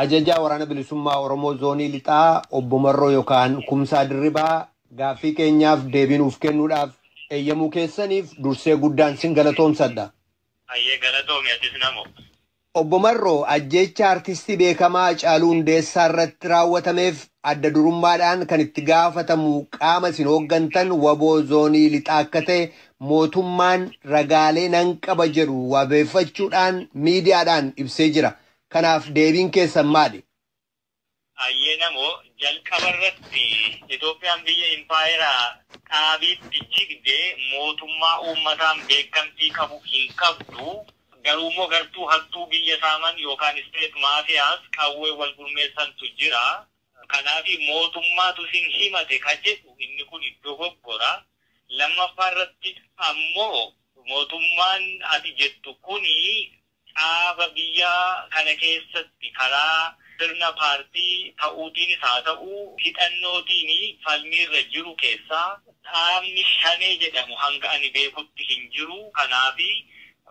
Ajajaa waraana bilisummaa Oromoo zoonii lixaa obbo Marroo yookaan Kumsaa Dirribaa gaaffii keenyaaf deebii nuuf kennuudhaaf eeyyamuu keessaniif dursee guddaan sin galatoomsadha. Ayyee galatoomi atis namo. Obbo Marroo ajjecha artistii beekamaa Hacaaluu Hundeessaa irratti raawwatameef adda durummaadhaan kan itti gaafatamu qaama isin hooggantan waboo zoonii lixaa akka ta'e mootummaan ragaalee nan qaba jedhu wabeeffachuudhaan miidiyaadhaan ibsee jira. Kanaaf deebiin keessan maali? Ayyee namo jalqaba irratti Itoophiyaan biyya impaayeraa dhaabiitti jigdee mootummaa uummataan beekamtii qabu hin qabdu. Garuu immoo gartuu hattuu biyya saaman yookaan isteet maafiyaas qawwee wal gurmeessantu jira. Kanaaf mootummaatu sin himate kan jedhu inni kun iddoo goggora. Lammaffaa irratti ammoo mootummaan ati jettu kuni dhaaba biyya kana keessatti karaa sirna paartii ta'uutiinis haa ta'u hidhannootiin falmiirra jiru keessaa dhaabni Shanee jedhamu hanga ani beekutti hin jiru. Kanaaf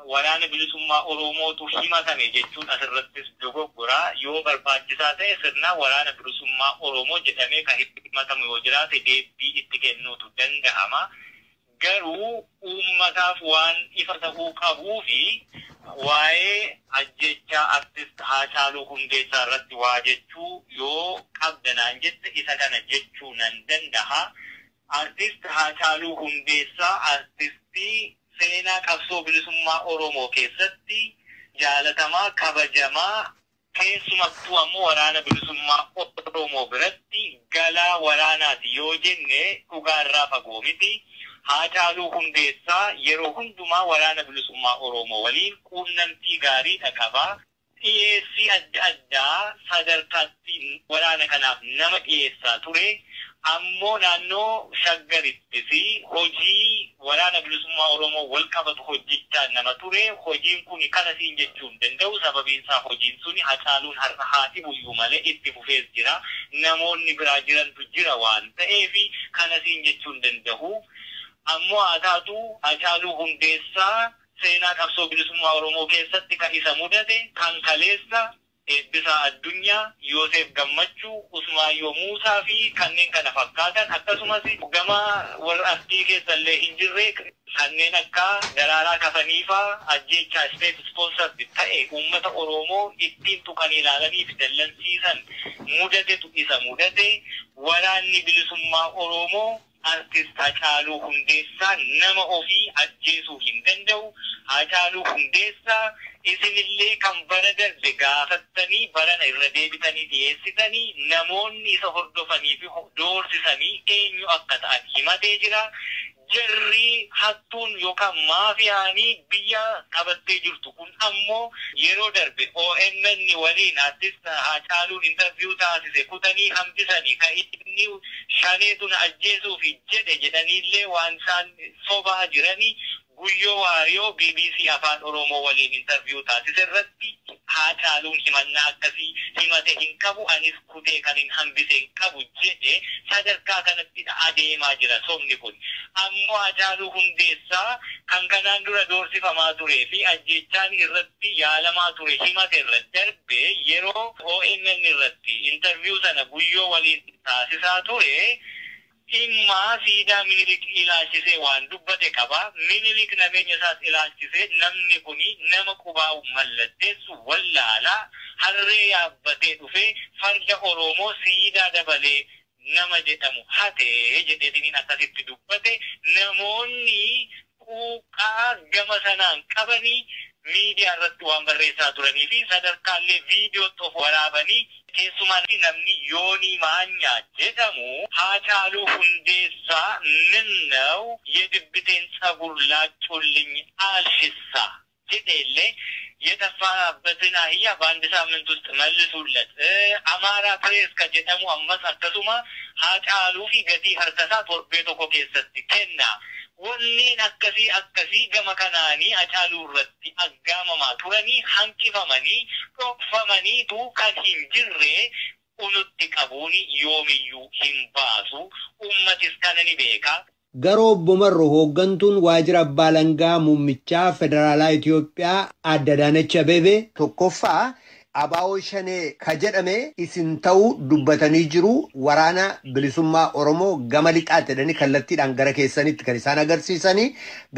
waraana bilisummaa Oromootu himatame jechuun asirrattis dogoggora. Yoo barbaachisaa ta'e sirna waraana bilisummaa Oromoo jedhamee kan himatamu yoo jiraate deebii itti kennuutu danda'ama. Garuu uummataaf waan ifa ta'uu qabuu fi waa'ee ajjechaa artist Hacaaluu Hundeessaa irratti waa jechuu yoo qabdanaan jette isa kana jechuu nan danda'a. Artist Hacaaluu Hundeessaa artistii seenaa qabsoo bilisummaa Oromoo keessatti jaalatamaa kabajamaa keessumattuu ammoo waraana bilisummaa Oromoo biratti galaa waraanaati yoo jenne dhugaarraa fagoo miti. Hacaaluu Hundeessaa yeroo hundumaa waraana bilisummaa Oromoo waliin quunnamtii gaarii qaba. Dhiyeessii adda addaa sadarkaatti waraana kanaaf nama dhiyeessaa ture. Ammoo naannoo Shaggaritti hojii waraana bilisummaa Oromoo wal qabatu hojjechaa nama ture. Hojiin kun kana siin jechuu hin danda'u. Sababiin isaa hojiin suni Hacaaluun har'a haati buyyuu malee itti fufees jira. Namoonni biraa jirantu jira waan ta'eef kana siin jechuu hin danda'u. Ammoo haa taatu Hacaaluu Hundeessaa seenaa qabsoo bilisummaa Oromoo keessatti kan isa mudate kan kaleessa Eebbisaa Addunyaa, Yoosef Gammachuu, Usmaayyoo Muusaa fi kanneen kana fakkaatan akkasumas gama warra artii keessallee hin jirre kanneen akka Daraaraa Kafaniifaa ajjechaa isteet ispoonsarti ta'e uummata Oromoo ittiin tuqan ilaalanii fi dallansiisan mudatetu isa mudate. Waraanni bilisummaa Oromoo artist Hacaaluu Hundeessaa nama ofii ajjeesuu hin danda'u. Hacaaluu Hundeessaa isinillee kan bara darbe gaafattanii barana irra deebitanii dhiyeessitanii namoonni isa hordofanii fi doorsisanii eenyu akka ta'an himatee jira. Jarri hattuun yookaan maafiyaanii biyya qabattee jirtu kun ammoo yeroo darbe OMN waliin artist Hacaaluun interview taasise kutanii hambisanii kan inni Shaneetun ajjeesuuf jedhe jedhaniillee waan isaan sobaa jiranii. Guyyoo Waariyoo BBC Afaan Oromoo waliin interview taasise irratti Hacaaluun himannaa akkasii himate hin qabu anis kutee kan hin hambise hin qabu jedhe sadarkaa kanatti adeemaa jira sobni kun. Ammoo Hacaaluu Hundeessaa kan kanaan dura doorsifamaa turee fi ajjechaan irratti yaalamaa ture himate irra darbe yeroo OMN irratti interview sana guyyoo waliin taasisaa ture. Dhimma siidaa Minilik ilaalchisee waan dubbate qaba. Minilik nameenya isaas ilaalchisee namni kuni nama qubaa'u mallatteessu wallaalaa harree yaabbatee dhufee farda Oromoo siidaa dabalee nama jedhamu hatee jedheetiniin akkasitti dubbate. Namoonni quuqqaa gama sanaan qabanii miidiyaa irratti waan barreessaa turanii fi sadarkaalee viidiyootti of waraabanii keessumaa namni Yoonii Maanyaa jedhamu Hacaaluu Hundeessaa ምነው የድብቴን ጸጉር ላጩልኝ አልሽሳ jedheellee የጠፋበትን አህያ በአንድ ሳምንት ውስጥ መልሱለት አማራ ፕሬስ ከጀደሙ አመስ akkasuma Hacaaluu fi gatii harkasaa torbee tokko keessatti kenna. Wanneen akkasii gama kanaanii Hacaaluu irratti aggaamamaa turanii hanqifamanii dhokfamaniitu kan hin jirre unutti qabuuni yoomiyyuu hin baasu. Uummatis kana ni beeka. Garoo obbo Marroo hooggantuun waajjira abbaa alangaa muummichaa federaalaa Itoophiyaa Aadde Adaanech Abeebee tokkoffaa abaa'oo shanee ka jedhame isin ta'uu dubbatanii jiru waraana bilisummaa Oromoo gama lixaatti jedhanii kallattiidhaan gara keessanitti kan isaan agarsiisanii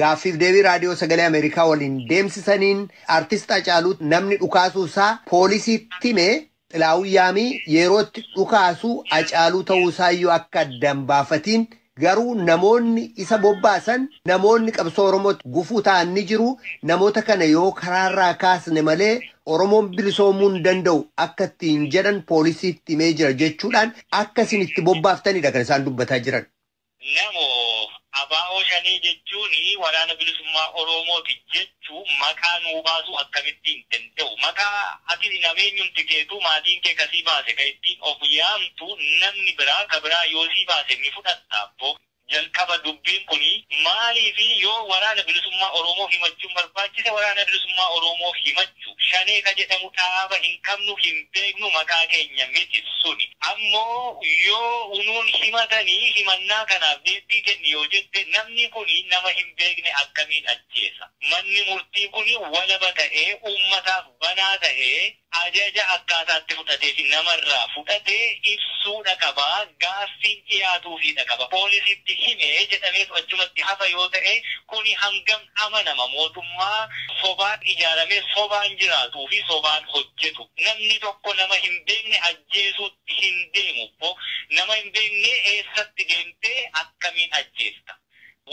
gaaffiif deebii raadiyoo sagalee Ameerikaa waliin deemsisaniin artist Hacaaluu namni dhukaasuu isaa poolisiitti hime Xilaawuyyaamii yerootti dhukaasuu Hacaaluu ta'uu isaayyuu akka addan baafatiin garuu namoonni isa bobbaasan namoonni qabsoo Oromootti gufuu ta'an ni jiru namoota kana yoo karaarraa kaasne malee Oromoon bilisoomuu hin danda'u akka ittiin jedhan poolisiitti himee jira jechuudhaan akka isin itti bobbaaftaniidha kan isaan dubbataa jiran. Namoo abaa'oo shanii jechuun waraana bilisummaa Oromooti jechuu maqaa nuu baasuu akkamitti hin danda'u. Maqaa ati nameenyuun tikeetu maatiin kee kasii baase ka ittiin of yaamtu namni biraa ka biraa yoo sii baase ni fudhattaabbo. Jalqaba dubbiin kuni maaliifi yoo waraana bilisummaa Oromoo himachuun barbaachise waraana bilisummaa Oromoo himachuu shanee ka jedhamu dhaaba hin qabnu hin beeknu maqaa keenya miti suni. Ammoo yoo unuun himatanii himannaa kanaaf deebii kenni yoo jette namni kuni nama hin beekne akkamiin ajjeesa. Manni murtii kuni walaba ta'ee uummataaf banaa ta'ee ajaja akkaataatti fudhatee fi namarraa fudhatee ibsuudha qaba gaaffiin dhiyaatuufiidha qaba poolisiitti himee jedhameetu achumatti hafa yoo ta'e kuni hangam amanama mootummaa sobaan ijaaramee sobaan jiraatuu fi sobaan hojjetu namni tokko nama hin beekne ajjeesuutti hin deemu nama hin beekne eessatti deemtee akkamiin ajjeesta.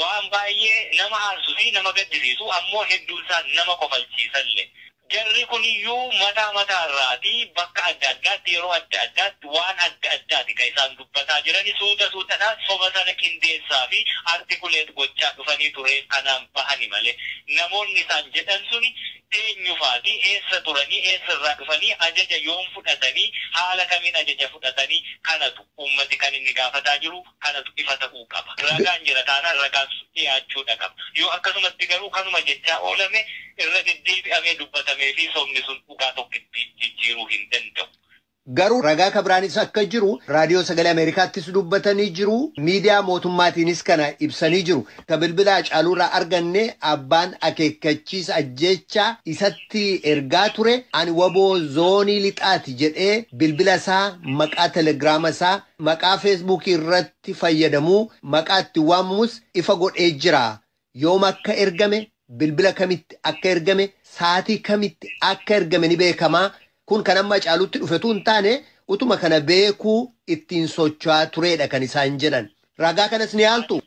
Waan baay'ee nama aarsuu fi nama gaddisiisu ammoo hedduun isaa nama kofalchiisallee. Jarri kuniyyuu mataa irraati bakka adda addaatti yeroo adda addaatti waan adda addaati kan isaan dubbataa jirani suutadhaan soba sana qindeessaa fi artikuleet gochaa dhufanii ture kanaan bahani malee namoonni isaan jedhan suni eenyufaati eessa turanii eessarraa dhufanii ajaja yoom fudhatanii haala kamiin ajaja fudhatanii kanatu ummati kan inni gaafataa jiru kanatu ifa ta'uu qaba. Ragaan jira taanaan ragaan dhiyaachuudha qaba. Yoo akkasumatti garuu kanuma jechaa oolame irra deddeebi'amee dubbatamee fi sobni sun dhugaa tokkotti jijjiiruu hin danda'u. Garuu ragaa kabiraanis akka jiru raadiyoo sagalee Ameerikaattis dubbatanii jiru miidiyaa mootummaatiinis kana ibsanii jiru ka bilbila Hacaaluurraa arganne abbaan akeekkachiisa ajjeechaa isatti ergaa ture ani waboo zoonii lixaati jedhee bilbila isaa maqaa telegiraama isaa maqaa feesbuukii irratti fayyadamuu maqaa itti waamamus ifa godhee jira yoom akka ergame bilbila kamitti akka ergame saatii kamitti akka ergame ni beekamaa. Kun kan amma Hacaaluutti dhufetu hin taane utuma kana beekuu ittiin socho'aa turedha kan isaan jedhan. Ragaa kanas ni haaltu.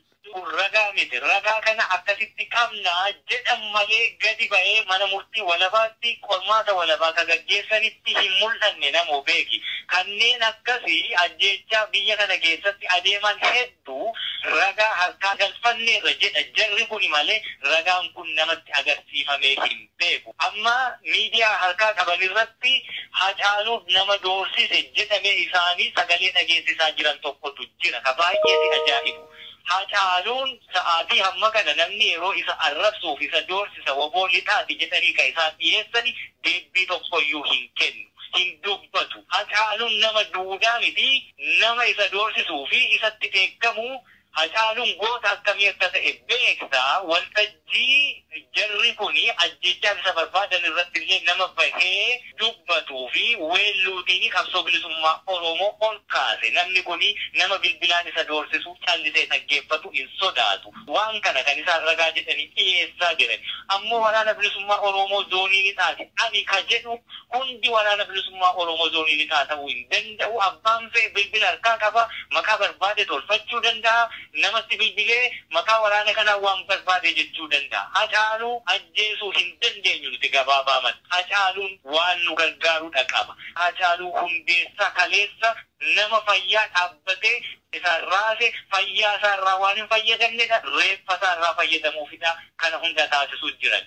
Ragaa miti. Ragaa kana akkasitti qabna jedhan malee gadi ba'ee mana murtii walabaatti qormaata walabaa ka gaggeessanitti hin mul'anne namoo beeki. Kanneen akkasii ajjeechaa biyya kana keessatti adeeman hedduu ragaa harkaa galfanneerra jedha jarri kuni malee ragaan kun namatti agarsiifamee hin beeku. Amma miidiyaa harkaa qaban irratti Hacaaluuf nama doorsise jedhamee isaanii sagalee dhageessisaa jiran tokkotu jira. Ka baay'ee si ajaa'ibu. Hacaaluun sa'aatii hamma kana namni yeroo isa arrabsuuf isa doorsisa waboo lixaati jedhanii ka isaan dhiyeessani deebii tokkoyyuu hin kennu. Hin dubbatu. Hacaaluun nama duudaa miti nama isa doorsisuu fi isatti beekamu Hacaaluun goota akkamii akka ta'e beektaa waltajjii jarri kuni ajjechaan isa barbaadan irratti illee nama bahee dubbatuu fi weelluutiin qabsoo bilisummaa Oromoo ol kaase namni kuni nama bilbilaan isa doorsisu callisee dhaggeeffatu hin sodaatu. Waan kana kan isaan ragaa jedhanii dhiyeessaa jiran. Ammoo waraana bilisummaa Oromoo zoonii lixaati. Ani ka jedhu hundi waraana bilisummaa Oromoo zoonii lixaa ta'uu hin danda'u. Abbaan fee bilbila harkaa qaba maqaa barbaade tolfachuu danda'a. Namatti bilbilee maqaa waraana kanaa waan barbaade jechuu danda'a. Hacaaluu ajjeesuu hin dandeenyu nuti gabaabaman. Hacaaluun waan nu gargaarudha qaba. Hacaaluu hundeessa kaleessa nama fayyaa dhaabbatee isaan raase fayyaa isaarraa waan hin fayyadamnedha. Reeffa isaarraa fayyadamuufidha kana hunda taasisuu jiran.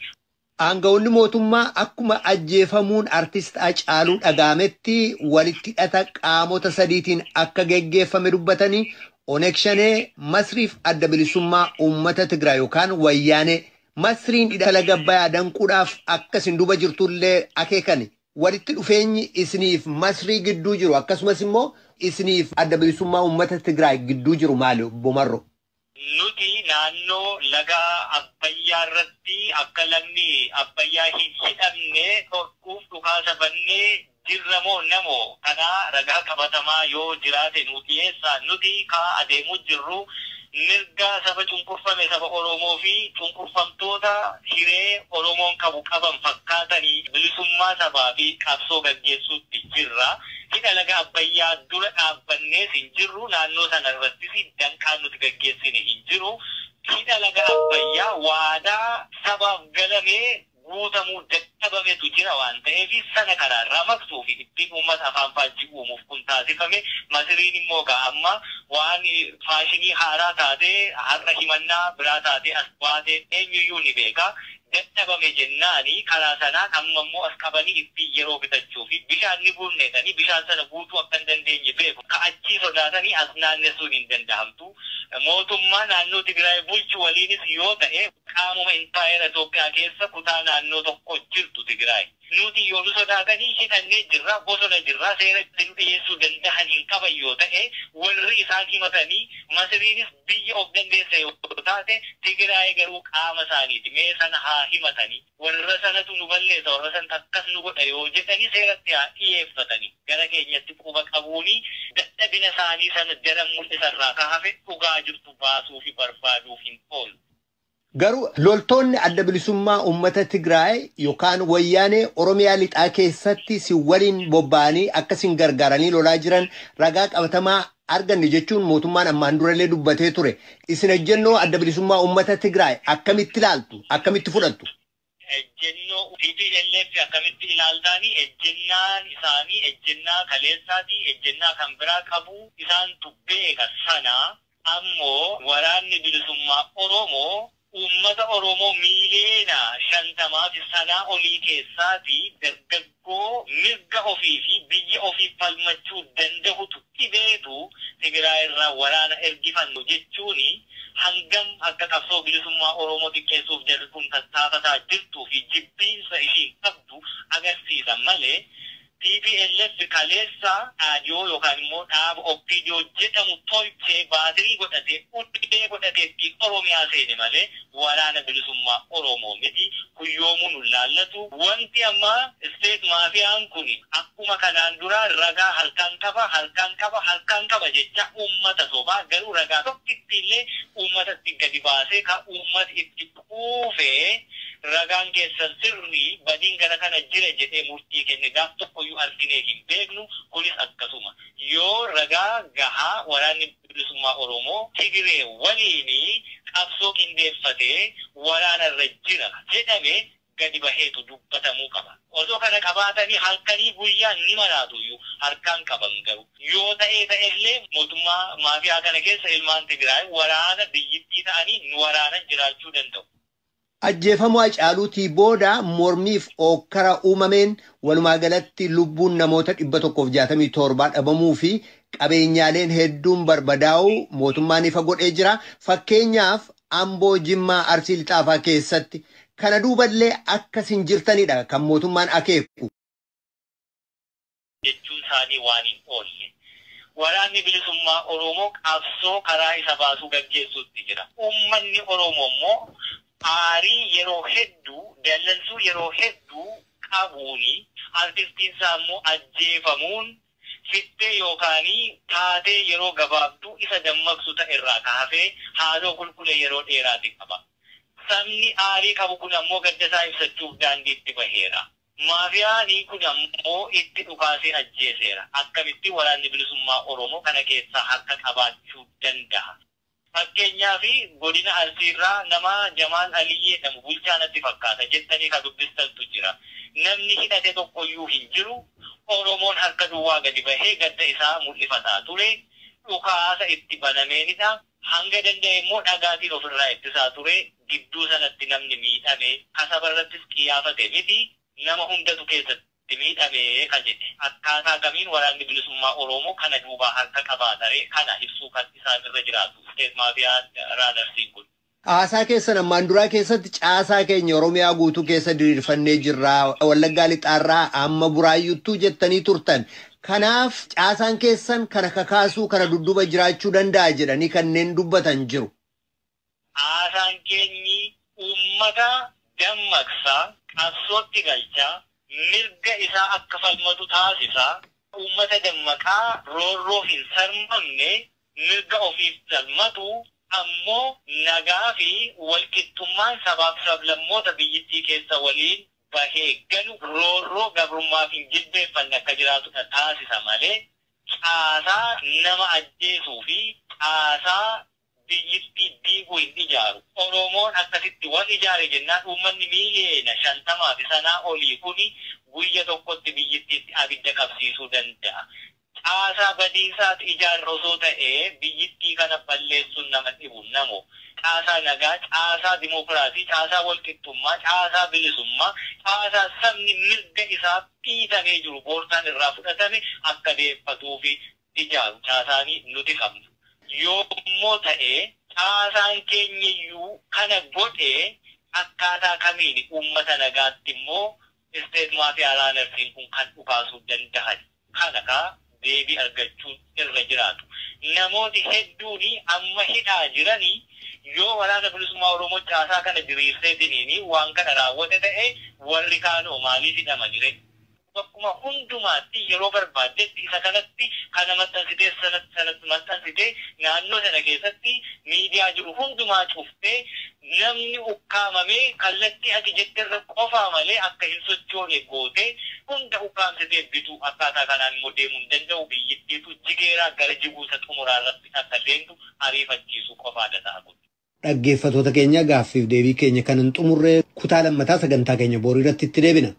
Aangawoonni mootummaa akkuma ajjeefamuun artist Hacaaluu dhagaametti walitti hidhata qaamota sadiitiin akka geggeeffame dubbatanii Oneeg Shanee Masriif adda bilisummaa uummata Tigraay yookaan Wayyaanee Masriin hidhala gabbayaa danquudhaaf akkasin duba jirtullee akeekani. Walitti dhufeenyi isiniif Masrii gidduu jiru akkasumas immoo isiniif adda bilisummaa uummata Tigraay gidduu jiru maali Bomarro? Nuti naannoo laga Abbayyaa irratti akka lagni Abbayyaa hin hidhamne dhorkuuf dhukaasa bannee jirramoo namoo kana ragaa qabatamaa yoo jiraate nu dhiyeessaa nuti kaa adeemuu jirru mirga saba cunqurfame saba Oromoo fi cunqurfamtoota hiree Oromoon qabu qaban fakkaatanii bilisummaa sabaa fi qabsoo gaggeessuutti jirra. Hidha laga Abbayyaa dura dhaabbannees hin jirru naannoo sana irrattis danqaan nuti gaggeessine hin jiru. Hidha laga Abbayyaa waadaa sabaaf galamee guutamuu dadhabametu jira waan ta'eef sana karaarraa maqsuu fi ittiin uummata afaan faajjii uumuuf kun taasifame. Masiriin immoo amma waan faashinii haaraa taatee har'a himannaa biraa taatee as baatee eenyuyyuu ni beeka. Dadhabame jennaani karaa sanaan amma immoo as qabanii ittiin yeroo bitachuu fi bishaan ni guurneetanii bishaan sana guutuu akka hin dandeenye beeku. Ka'achii sodaatanii as naannessuun hin danda'amtu. Mootummaa naannoo Tigraay bulchu waliinis yoo ta'e qaamuma impaayera Itoophiyaa keessa kutaa naannoo tokko jirtu Tigraay. Nuti yoo sodaatanii hidhannee jirra bosona jirra seera ittiin dhiyeessuu danda'an hin qaban yoo ta'e warri isaan himatanii Masiriinis biyya of dandeessa yoo taate Tigraay garuu qaama isaaniiti mee sana haa himatanii warra sanatu nu balleessa warra san akkas nu godha yoo jedhanii seeratti haa dhiyeeffatanii gara keenyatti quba qabuuni dadhabina isaanii sana daran mul'isarraa kaafe dhugaa jirtu baasuu fi barbaaduuf hin oolu. Garuu loltoonni adda bilisummaa uummata Tigraay yookaan wayyaanee Oromiyaa lixaa keessatti si waliin bobba'anii akkasiin gargaaranii lolaa jiran ragaa qabatamaa arganne jechuun mootummaan ammaan durallee dubbatee ture. Isin ejjennoo adda bilisummaa uummata Tigraay akkamitti ilaaltu? Akkamitti fudhattu? Ejjennoo TPLF akkamitti ilaaltaanii ejjennaan isaanii ejjennaa kaleessaati ejjennaa kan biraa qabu isaan beeka sana ammoo waraanni bilisummaa Oromoo ummata Oromoo miliyoona 50 sanaa olii keessaati dargaggoo mirga ofii fi biyya ofii falmachuu danda'utu dhibeetu Tigraay irraa waraana ergifannu jechuuni hangam akka qabsoo bilisummaa Oromoo xiqqeessuuf jarri kun tattaafataa jirtuu fi jibbiinsa ishii qabdu agarsiisa malee TPLF kaleessa dhaadhiyoo yookaan immoo dhaaba Oppiidiyoo jedhamu tolchee baatirii godhatee uddee godhateetti Oromiyaa seene malee waraana bilisummaa Oromoo miti kuyyoomuu nu laallatu. Wanti amma isteet maafiyaan kun akkuma kanaan dura ragaa halkan qaba jecha uummata sobaa garuu ragaa tokkitti illee uummatatti gadi baasee ka uummata itti quufee ragaan keessan sirrii badiin gara kana jira jedhee murtii kenne gaaf tokkoyyuu arginee hin beeknu kunis akkasuma yoo ragaa gahaa waraanni bilisummaa Oromoo Tigree waliin qabsoo qindeeffatee waraana irra jira jedhame gadi baheetu dubbatamuu qaba. Osoo kana qabaatanii halkanii guyyaan ni maraatuyyuu harkaan qaban garuu yoo ta'ellee mootummaa maafiyaa kana keessa ilmaan Tigraay waraana biyyittii ta'anii nu waraanan jiraachuu danda'u. Ajjeefamuu Hacaaluutii booda mormiif ookkara uumameen walumaa galatti lubbuun namoota 167 dhabamuu fi qabeenyaaleen hedduun barbadaa'uu mootummaan ifa godhee jira. Fakkeenyaaf Amboo Jimmaa Arsii Lixaafaa keessatti kana duuballee akkasin jirtanidha kan mootummaan akeeku. Jechuun isaanii waan hin oolle. Waraanni bilisummaa Oromoo qabsoo karaa isa baasuu gaggeessuutti jira. Uummanni Oromoo immoo aarii yeroo hedduu dallansuu yeroo hedduu qabuuni artistiin isaa immoo ajjeefamuun fittee yookaanii taatee yeroo gabaabduu isa dammaqsu ta'e irraa kaafee haaloo qulqulle yeroo dheeraati qaba. Sabni aarii qabu kun ammoo gadda isaa ibsachuuf daandiitti baheera. Maafiyaanii kun ammoo itti dhukaasee ajjeeseera. Akkamitti waraanni bilisummaa Oromoo kana keessaa harka qabaachuu danda'a? Fakkeenyaaf godina Arsiirraa nama Jamaal Alii jedhamu bulchaanatti fakkaata jettanii ka dubbistantu jira. Namni hidhate tokkoyyuu hin jiru. Oromoon harka duwwaa gadi bahee gadda isaa mul'ifataa ture. Dhukaasa itti banameenidha. Hanga danda'e immoo dhagaatiin ofirraa ittisaa ture. Gidduu sanatti namni miidhame kasabarrattis qiyyaafate miti. Nama hundatu keessatti miidhame kan jedhe. Akkaataa kamiin waraanni bilisummaa Oromoo kana duubaa harka qabaatare kana ibsuu kan isaan irra jiraatu. Maafiyaan Raadarsiin kun. Haasaa keessan ammaan duraa keessatti caasaa keenya Oromiyaa guutuu keessa diriirfannee jirra. Wallaggaa lixaarraa amma buraayyuttuu jettanii turtan. Kanaaf caasaan keessan kana kakaasuu kana dudduba jiraachuu danda'a jedhanii kanneen dubbatan jiru. Haasaan keenyi uummata dammaqsaa qabsootti galchaa mirga isaa akka falmatu taasisa. Uummata dammaqaa roorroo hin sarmamne mirga ofiif falmatu ammoo nagaa fi walqixxummaan sabaaf sablammoota biyyattii keessa waliin bahee galu roorroo gabrummaaf hin jilbeeffanne akka jiraatu taasisa malee caasaa nama ajjeesuu fi caasaa biyyattii diiguu hin ijaaru. Oromoon akkasitti wal ijaare jennaan uummanni miliyoona 50 fi sanaa olii kuni guyya tokkotti biyyattiitti abidda qabsiisuu danda'a. Caasaa badiisaatu ijaarra osoo ta'ee biyyattii kana balleessuun nama dhibu namo. Caasaa nagaa, caasaa dimokiraasii, caasaa walqixxummaa, caasaa bilisummaa, caasaa sabni mirga isaa dhiitamee jiru boortaan irraa fudhatame akka deeffatuu fi ijaaru caasaanii nuti qabnu. Yoommoo ta'ee caasaan keenyayyuu kana godhee akkaataa kamiin uummata nagaatti immoo isteetumaa fi alaanarsiin kun kan dhukaasuu danda'an. Kana deebii argachuun irra jiraatu. Namooti hedduun amma hidhaa jiranii yoo waraana bilisummaa Oromoo caasaa kana diriirseetiniin waan kana raawwate ta'e warri kaanoo maaliif hidhama jire? Bakkuma hundumaatti yeroo barbaaddetti isa kanatti kana maxxansitee sanatti maxxansitee naannoo sana keessatti miidiyaa jiru hundumaa cuftee namni ukkaamamee kallattii ati jetterra qofaa malee akka hin sochoone gootee hunda ukkaamsitee bituu akkaataa kanaan immoo deemuu hin danda'u. Biyyattiitu jigeeraa gara jiguusa xumuraa irratti akka leentu ariifachiisuu qofaadha ta'a. Dhaggeeffattoota keenya gaaffiif deebii keenya kan hin xumurre kutaa lammataa sagantaa keenya borii irratti itti deebina.